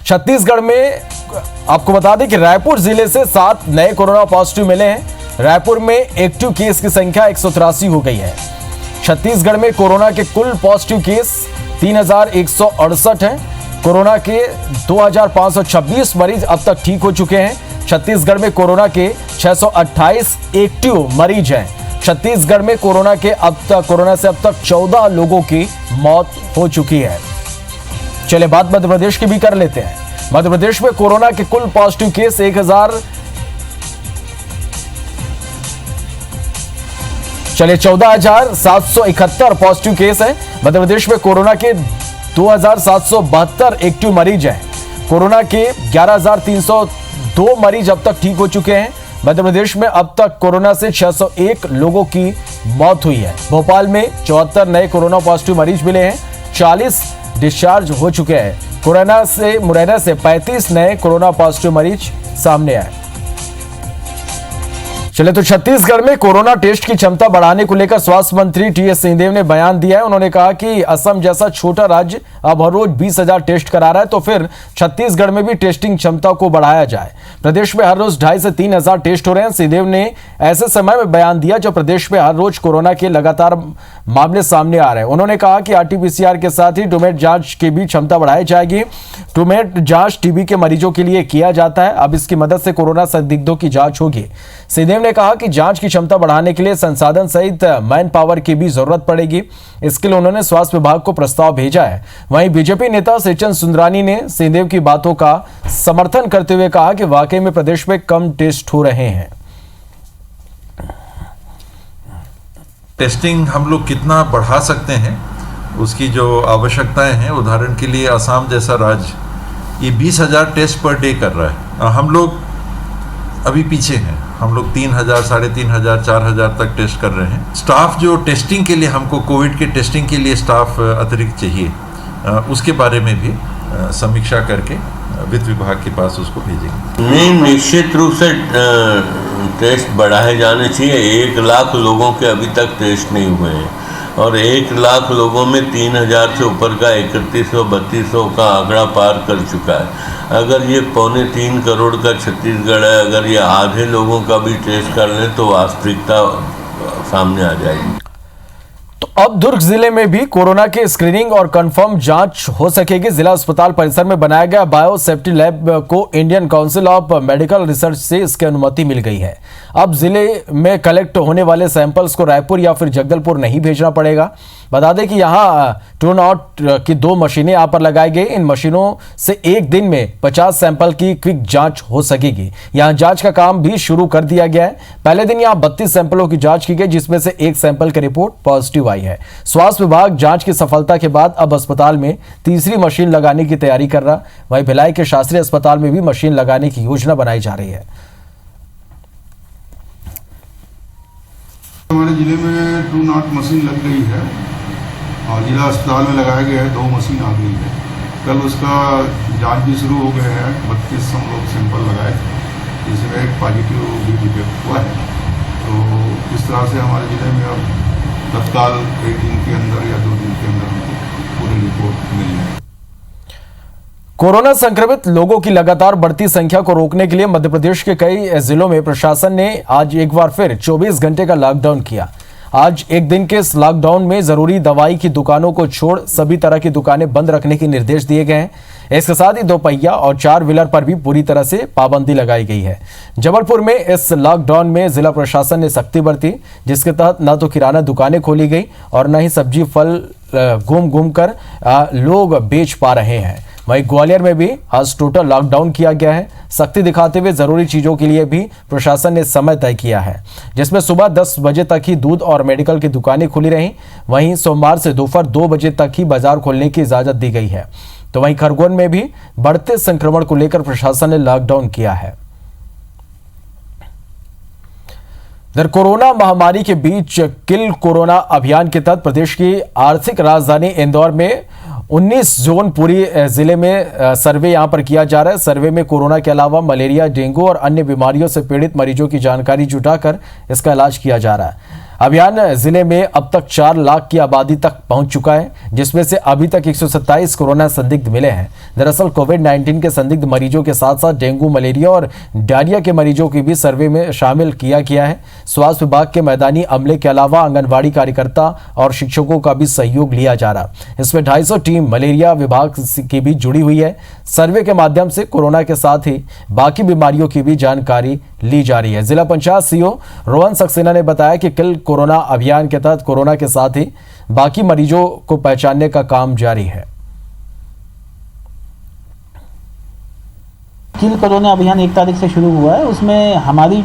छत्तीसगढ़ में आपको बता दें कि रायपुर जिले से 7 नए कोरोना पॉजिटिव मिले हैं। रायपुर में एक्टिव केस की संख्या 183 हो गई है। छत्तीसगढ़ में कोरोना के कुल पॉजिटिव केस 3168 हैं। कोरोना के 2526 मरीज अब तक ठीक हो चुके हैं। छत्तीसगढ़ में कोरोना के 628 एक्टिव मरीज हैं। छत्तीसगढ़ में कोरोना से अब तक 14 लोगों की मौत हो चुकी है। चलिए बात मध्य प्रदेश की भी कर लेते हैं। मध्य प्रदेश में कोरोना के कुल पॉजिटिव केस 14,771 पॉजिटिव केस हैं। मध्य प्रदेश में कोरोना के 2,772 एक्टिव मरीज हैं। कोरोना के 11,302 मरीज अब तक ठीक हो चुके हैं। मध्य प्रदेश में अब तक कोरोना से 601 लोगों की मौत हुई है। भोपाल में 74 नए कोरोना पॉजिटिव मरीज मिले हैं। 40 डिस्चार्ज हो चुके हैं। मुरैना से 35 नए कोरोना पॉजिटिव मरीज सामने आए। चले तो छत्तीसगढ़ में कोरोना टेस्ट की क्षमता बढ़ाने को लेकर स्वास्थ्य मंत्री टीएस सिंहदेव ने बयान दिया है। उन्होंने कहा कि असम जैसा छोटा राज्य अब हर रोज 20,000 टेस्ट करा रहा है, तो फिर छत्तीसगढ़ में भी टेस्टिंग क्षमता को बढ़ाया जाए। प्रदेश में हर रोज 2,500 से 3,000 टेस्ट हो रहे हैं। सिंहदेव ने ऐसे समय में बयान दिया जब प्रदेश में हर रोज कोरोना के लगातार मामले सामने आ रहे हैं। उन्होंने कहा कि आरटीपीसीआर के साथ ही टूमेट जांच की भी क्षमता बढ़ाई जाएगी। टूमेट जांच टीबी के मरीजों के लिए किया जाता है, अब इसकी मदद से कोरोना संदिग्धों की जांच होगी। सिंहदेव ने कहा कि जांच की क्षमता बढ़ाने के लिए संसाधन सहित मैन पावर की भी जरूरत पड़ेगी। इसके लिए उन्होंने स्वास्थ्य विभाग को प्रस्ताव भेजा है। वहीं बीजेपी नेता सचिन सुंदरानी ने सिंहदेव की बातों का समर्थन करते हुए कहा कि वाकई में प्रदेश में कम टेस्ट हो रहे हैं। टेस्टिंग हम लोग कितना बढ़ा सकते हैं, उसकी जो आवश्यकताएं हैं, उदाहरण के लिए असम जैसा राज्य ये 20,000 टेस्ट पर डे कर रहा है। हम लोग अभी पीछे हैं। हम लोग 3,000, 3,500, 4,000 तक टेस्ट कर रहे हैं। स्टाफ जो टेस्टिंग के लिए, हमको कोविड के टेस्टिंग के लिए स्टाफ अतिरिक्त चाहिए, उसके बारे में भी समीक्षा करके वित्त विभाग के पास उसको भेजेंगे। नहीं, निश्चित रूप से टेस्ट बढ़ाए जाने चाहिए। 1 लाख लोगों के अभी तक टेस्ट नहीं हुए हैं और 1 लाख लोगों में 3,000 से ऊपर का 3100-3200 का आंकड़ा पार कर चुका है। अगर ये 2.25 करोड़ का छत्तीसगढ़ है, अगर ये आधे लोगों का भी टेस्ट कर लें तो वास्तविकता सामने आ जाएगी। तो अब दुर्ग जिले में भी कोरोना के स्क्रीनिंग और कंफर्म जांच हो सकेगी। जिला अस्पताल परिसर में बनाया गया बायो सेफ्टी लैब को Indian council of medical research से इसकी अनुमति मिल गई है। अब जिले में कलेक्ट होने वाले सैंपल्स को रायपुर या फिर जगदलपुर नहीं भेजना पड़ेगा। बता दें कि यहाँ ट्रूनॉट की 2 मशीनें यहाँ पर लगाई गई। इन मशीनों से एक दिन में 50 सैंपल की क्विक जांच हो सकेगी। यहाँ जांच का काम भी शुरू कर दिया गया है। पहले दिन यहाँ 32 सैंपलों की जांच की गई, जिसमें से 1 सैंपल की रिपोर्ट पॉजिटिव आई है। स्वास्थ्य विभाग जांच की सफलता के बाद अब अस्पताल में तीसरी मशीन लगाने की तैयारी कर रहा। वहीं भिलाई के शास्त्रीय अस्पताल में भी मशीन लगाने की योजना बनाई जा रही है। हमारे जिले में ट्रूनॉट मशीन लग गई है और जिला अस्पताल में लगाया गया है। 2 मशीन आ गई है। कल उसका जांच भी शुरू हो गया है। 32 हम लोग सैंपल लगाए थे, जिसमें एक पॉजिटिव भी डिटेक्ट हुआ है। तो इस तरह से हमारे जिले में अब तत्काल 1 दिन के अंदर या 2 दिन के अंदर हमको पूरी रिपोर्ट मिल जाए। कोरोना संक्रमित लोगों की लगातार बढ़ती संख्या को रोकने के लिए मध्य प्रदेश के कई जिलों में प्रशासन ने आज एक बार फिर 24 घंटे का लॉकडाउन किया। आज एक दिन के इस लॉकडाउन में जरूरी दवाई की दुकानों को छोड़ सभी तरह की दुकानें बंद रखने के निर्देश दिए गए हैं। इसके साथ ही 2 पहिया और 4 व्हीलर पर भी पूरी तरह से पाबंदी लगाई गई है। जबलपुर में इस लॉकडाउन में जिला प्रशासन ने सख्ती बरती, जिसके तहत न तो किराना दुकानें खोली गई और न ही सब्जी फल घूम कर लोग बेच पा रहे हैं। वहीं ग्वालियर में भी आज टोटल लॉकडाउन किया गया है। सख्ती दिखाते हुए जरूरी चीजों के लिए भी प्रशासन ने समय तय किया है, जिसमें सुबह 10 बजे तक ही दूध और मेडिकल की दुकानें खुली रहीं। वहीं सोमवार से दोपहर 2 बजे तक ही बाजार खोलने की इजाजत दी गई है। तो वहीं खरगोन में भी बढ़ते संक्रमण को लेकर प्रशासन ने लॉकडाउन किया है। इधर कोरोना महामारी के बीच किल कोरोना अभियान के तहत प्रदेश की आर्थिक राजधानी इंदौर में 19 जोन पूरी जिले में सर्वे यहां पर किया जा रहा है। सर्वे में कोरोना के अलावा मलेरिया, डेंगू और अन्य बीमारियों से पीड़ित मरीजों की जानकारी जुटाकर इसका इलाज किया जा रहा है। अभियान जिले में अब तक 4 लाख की आबादी तक पहुंच चुका है, जिसमें से अभी तक 127 कोरोना संदिग्ध मिले हैं। दरअसल कोविड-19 के संदिग्ध मरीजों के साथ साथ डेंगू, मलेरिया और डायरिया के मरीजों की भी सर्वे में शामिल किया गया है। स्वास्थ्य विभाग के मैदानी अमले के अलावा आंगनबाड़ी कार्यकर्ता और शिक्षकों का भी सहयोग लिया जा रहा। इसमें 250 टीम मलेरिया विभाग की भी जुड़ी हुई है। सर्वे के माध्यम से कोरोना के साथ ही बाकी बीमारियों की भी जानकारी ली जा रही है। जिला पंचायत सीईओ रोहन सक्सेना ने बताया कि किल कोरोना अभियान के तहत कोरोना के साथ ही बाकी मरीजों को पहचानने का काम जारी है। किल कोरोना अभियान 1 तारीख से शुरू हुआ है। उसमें हमारी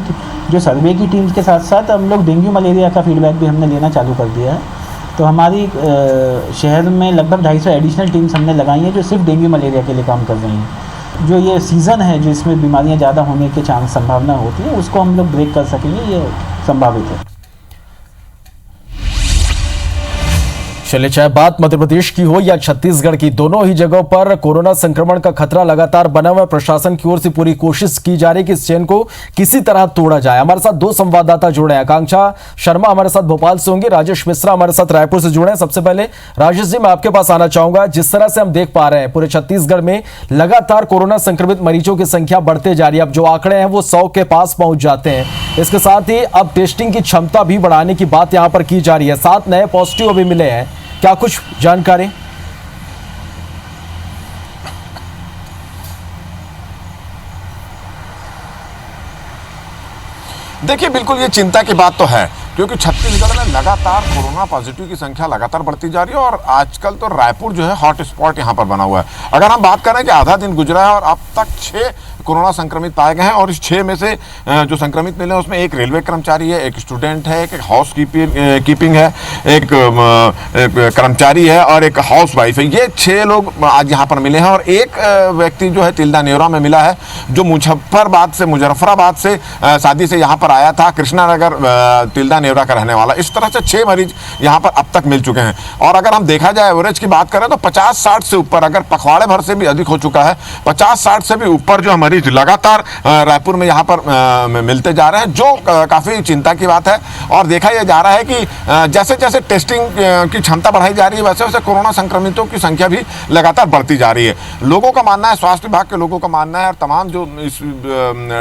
जो सर्वे की टीम्स के साथ साथ हम लोग डेंगू मलेरिया का फीडबैक भी हमने लेना चालू कर दिया है। तो हमारी शहर में लगभग 250 एडिशनल टीम्स हमने लगाई हैं जो सिर्फ डेंगू मलेरिया के लिए काम कर रही हैं। जो ये सीज़न है जिसमें बीमारियां ज़्यादा होने के संभावना होती है, उसको हम लोग ब्रेक कर सकेंगे, ये संभावित है। चलिए, चाहे बात मध्य प्रदेश की हो या छत्तीसगढ़ की, दोनों ही जगहों पर कोरोना संक्रमण का खतरा लगातार बना हुआ है। प्रशासन की ओर से पूरी कोशिश की जा रही है कि इस चेन को किसी तरह तोड़ा जाए। हमारे साथ 2 संवाददाता जुड़े हैं। आकांक्षा शर्मा हमारे साथ भोपाल से होंगे, राजेश मिश्रा हमारे साथ रायपुर से जुड़े हैं। सबसे पहले राजेश जी, मैं आपके पास आना चाहूंगा। जिस तरह से हम देख पा रहे हैं पूरे छत्तीसगढ़ में लगातार कोरोना संक्रमित मरीजों की संख्या बढ़ते जा रही है। अब जो आंकड़े हैं वो 100 के पास पहुंच जाते हैं। इसके साथ ही अब टेस्टिंग की क्षमता भी बढ़ाने की बात यहां पर की जा रही है। 7 नए पॉजिटिव भी मिले हैं, क्या कुछ जानकारी? देखिए, बिल्कुल ये चिंता की बात तो है, क्योंकि छत्तीसगढ़ में लगातार कोरोना पॉजिटिव की संख्या लगातार बढ़ती जा रही है और आजकल तो रायपुर जो है हॉट स्पॉट यहाँ पर बना हुआ है। अगर हम बात करें कि आधा दिन गुजरा है और अब तक 6 कोरोना संक्रमित पाए गए हैं और इस 6 में से जो संक्रमित मिले हैं उसमें एक रेलवे कर्मचारी है, एक स्टूडेंट है, एक हाउस कीपिंग है, एक कर्मचारी है और एक हाउस वाइफ है। ये 6 लोग आज यहाँ पर मिले हैं और एक व्यक्ति जो है तिल्दा नेवरा में मिला है, जो मुजफ्फराबाद से शादी से यहाँ पर आया था, कृष्णानगर तिल्दा नेवरा का रहने वाला। इस तरह से 6 मरीज यहाँ पर अब तक मिल चुके हैं। और अगर हम देखा जाए एवरेज की बात करें तो 50-60 से ऊपर, अगर पखवाड़े भर से भी अधिक हो चुका है, 50-60 से भी ऊपर जो मरीज लगातार रायपुर में यहाँ पर मिलते जा रहे हैं, जो काफी चिंता की बात है। और देखा यह जा रहा है कि जैसे जैसे टेस्टिंग की क्षमता बढ़ाई जा रही है, वैसे वैसे कोरोना संक्रमितों की संख्या भी लगातार बढ़ती जा रही है। लोगों का मानना है, स्वास्थ्य विभाग के लोगों का मानना है और तमाम जो इस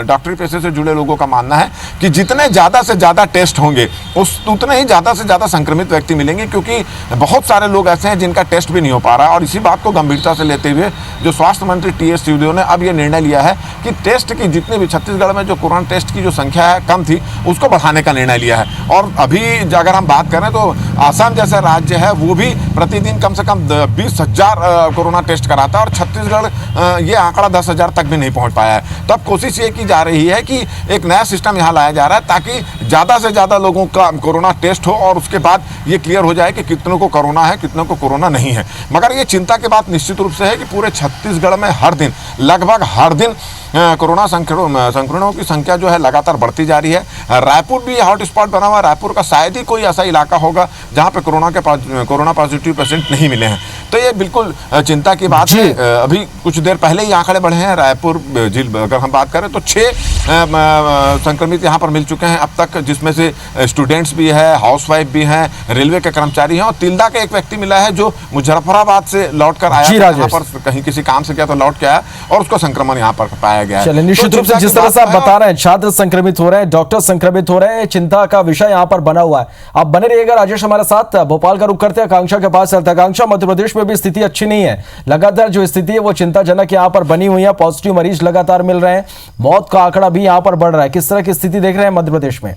डॉक्टरी पेशे से जुड़े लोगों का मानना है कि जितने ज़्यादा से ज़्यादा टेस्ट होंगे उतने ही ज़्यादा से ज़्यादा संक्रमित व्यक्ति मिलेंगे, क्योंकि बहुत सारे लोग ऐसे हैं जिनका टेस्ट भी नहीं हो पा रहा है। और इसी बात को गंभीरता से लेते हुए जो स्वास्थ्य मंत्री टी.एस. सिंहदेव ने अब ये निर्णय लिया है कि टेस्ट की जितनी भी छत्तीसगढ़ में जो कोरोना टेस्ट की जो संख्या है कम थी, उसको बढ़ाने का निर्णय लिया है। और अभी अगर हम बात करें तो आसाम जैसा राज्य है वो भी प्रतिदिन कम से कम 20,000 कोरोना टेस्ट कराता है और छत्तीसगढ़ ये आंकड़ा 10,000 तक भी नहीं पहुंच पाया है। तब कोशिश ये की जा रही है कि एक नया सिस्टम यहाँ लाया जा रहा है ताकि ज़्यादा से ज़्यादा लोगों का कोरोना टेस्ट हो और उसके बाद ये क्लियर हो जाए कि कितनों को कोरोना है, कितनों को कोरोना नहीं है। मगर ये चिंता की बात निश्चित रूप से है कि पूरे छत्तीसगढ़ में हर दिन, लगभग हर दिन कोरोना संक्रमणों की संख्या जो है लगातार बढ़ती जा रही है। रायपुर भी हॉट स्पॉट बना हुआ है। रायपुर का शायद ही कोई ऐसा इलाका होगा जहां पे कोरोना पॉजिटिव पेशेंट नहीं मिले हैं। तो ये बिल्कुल चिंता की बात है। अभी कुछ देर पहले ही आंकड़े बढ़े हैं। रायपुर अगर हम बात करें तो 6 संक्रमित यहाँ पर मिल चुके हैं अब तक, जिसमें से स्टूडेंट्स भी है, हाउसवाइफ भी हैं, रेलवे के कर्मचारी हैं और तिल्दा का एक व्यक्ति मिला है जो मुजफ्फराबाद से लौट कर आया, यहाँ पर कहीं किसी काम से गया तो लौट के आया और उसको संक्रमण यहाँ पर पाया गया है। चलिए, निश्चित रूप से जिस तरह से आप बता रहे हैं, छात्र संक्रमित हो रहे हैं, डॉक्टर संक्रमित हो रहे हैं, चिंता का विषय यहाँ पर बना हुआ है। आप बने रहिएगा राजेश हमारे साथ। भोपाल का रुख करते हैं, आकांक्षा के पास चलते हैं। आकांक्षा, मध्य प्रदेश में भी स्थिति अच्छी नहीं है, लगातार जो स्थिति है वो चिंताजनक यहाँ पर बनी हुई है। पॉजिटिव मरीज लगातार मिल रहे हैं, मौत का आंकड़ा भी यहाँ पर बढ़ रहा है। किस तरह की स्थिति देख रहे हैं मध्य प्रदेश में?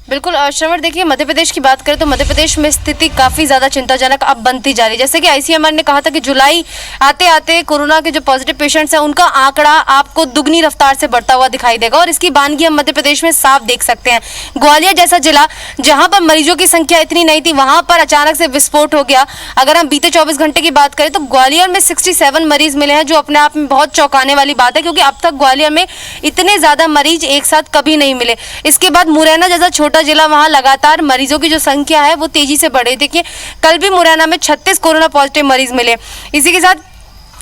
बिल्कुल श्रवण, देखिए मध्य प्रदेश की बात करें तो मध्य प्रदेश में स्थिति काफी ज्यादा चिंताजनक अब बनती जा रही है। जैसे कि आईसीएमआर ने कहा था कि जुलाई आते आते कोरोना के जो पॉजिटिव पेशेंट्स हैं उनका आंकड़ा आपको दुगनी रफ्तार से बढ़ता हुआ दिखाई देगा और इसकी बानगी हम मध्य प्रदेश में साफ देख सकते हैं। ग्वालियर जैसा जिला जहां पर मरीजों की संख्या इतनी नहीं थी, वहां पर अचानक से विस्फोट हो गया। अगर हम बीते 24 घंटे की बात करें तो ग्वालियर में 67 मरीज मिले हैं, जो अपने आप में बहुत चौंकाने वाली बात है, क्योंकि अब तक ग्वालियर में इतने ज्यादा मरीज एक साथ कभी नहीं मिले। इसके बाद मुरैना जैसा छोटा जिला, वहां लगातार मरीजों की जो संख्या है वो तेजी से बढ़ी। देखिए कल भी मुरैना में 36 कोरोना पॉजिटिव मरीज मिले। इसी के साथ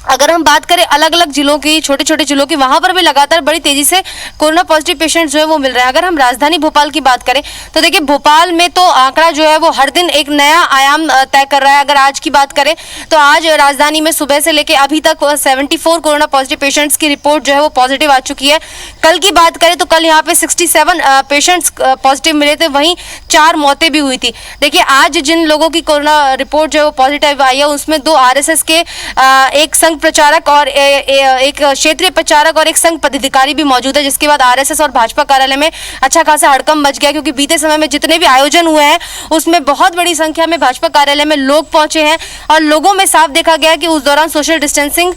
अगर हम बात करें अलग अलग जिलों की, छोटे छोटे जिलों की, वहां पर भी लगातार बड़ी तेजी से कोरोना पॉजिटिव पेशेंट जो है वो मिल रहे हैं। अगर हम राजधानी भोपाल की बात करें तो देखिए भोपाल में तो आंकड़ा जो है वो हर दिन एक नया आयाम तय कर रहा है। अगर आज की बात करें तो आज राजधानी में सुबह से लेकर अभी तक 74 कोरोना पॉजिटिव पेशेंट्स की रिपोर्ट जो है वो पॉजिटिव आ चुकी है। कल की बात करें तो कल यहाँ पे 67 पेशेंट्स पॉजिटिव मिले थे, वहीं 4 मौतें भी हुई थी। देखिए आज जिन लोगों की कोरोना रिपोर्ट जो है वो पॉजिटिव आई है उसमें 2 RSS के एक संघ प्रचारक और एक क्षेत्रीय प्रचारक और एक संघ पदाधिकारी भी मौजूद है, जिसके बाद RSS और भाजपा कार्यालय में अच्छा खासा हड़कंप मच गया, क्योंकि बीते समय में जितने भी आयोजन हुए हैं उसमें बहुत बड़ी संख्या में भाजपा कार्यालय में लोग पहुंचे हैं और लोगों में साफ देखा गया कि उस दौरान सोशल डिस्टेंसिंग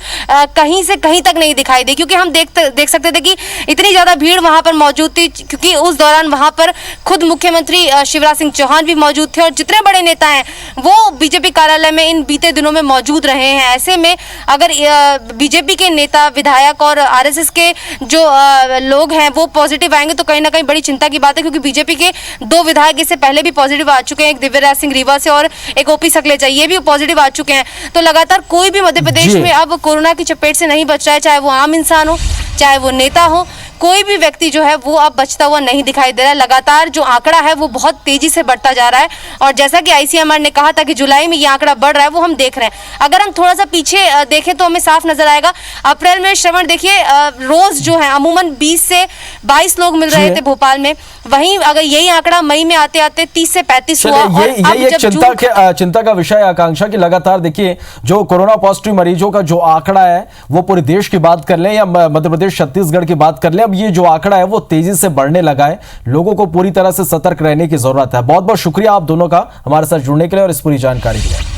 कहीं से कहीं तक नहीं दिखाई दी, क्योंकि हम देख सकते थे कि इतनी ज्यादा भीड़ वहां पर मौजूद थी, क्योंकि उस दौरान वहां पर खुद मुख्यमंत्री शिवराज सिंह चौहान भी मौजूद थे और जितने बड़े नेता हैं वो बीजेपी कार्यालय में इन बीते दिनों में मौजूद रहे हैं। ऐसे में अगर बीजेपी के नेता, विधायक और RSS के जो लोग हैं वो पॉजिटिव आएंगे तो कहीं ना कहीं बड़ी चिंता की बात है, क्योंकि बीजेपी के 2 विधायक इससे पहले भी पॉजिटिव आ चुके हैं, एक दिव्यराज सिंह रीवा से और एक OP सकलेचा, ये भी पॉजिटिव आ चुके हैं। तो लगातार कोई भी मध्य प्रदेश में अब कोरोना की चपेट से नहीं बच रहा है, चाहे वो आम इंसान हो, चाहे वो नेता हो, कोई भी व्यक्ति जो है वो अब बचता हुआ नहीं दिखाई दे रहा है। लगातार जो आंकड़ा है वो बहुत तेजी से बढ़ता जा रहा है और जैसा कि ICMR ने कहा था कि जुलाई में ये आंकड़ा बढ़ रहा है वो हम देख रहे हैं। अगर हम थोड़ा सा पीछे देखें तो हमें साफ नजर आएगा, अप्रैल में श्रवण देखिए रोज जो है अमूमन 20 से 22 लोग मिल रहे थे भोपाल में, वहीं अगर यही आंकड़ा मई में आते आते 30 से 35 हुआ। और यही एक चिंता का विषय है आकांक्षा की लगातार देखिए जो कोरोना पॉजिटिव मरीजों का जो आंकड़ा है वो पूरे देश की बात कर लें या मध्य प्रदेश छत्तीसगढ़ की बात कर लें, अब ये जो आंकड़ा है वो तेजी से बढ़ने लगा है। लोगों को पूरी तरह से सतर्क रहने की जरूरत है। बहुत बहुत शुक्रिया आप दोनों का हमारे साथ जुड़ने के लिए और इस पूरी जानकारी के लिए।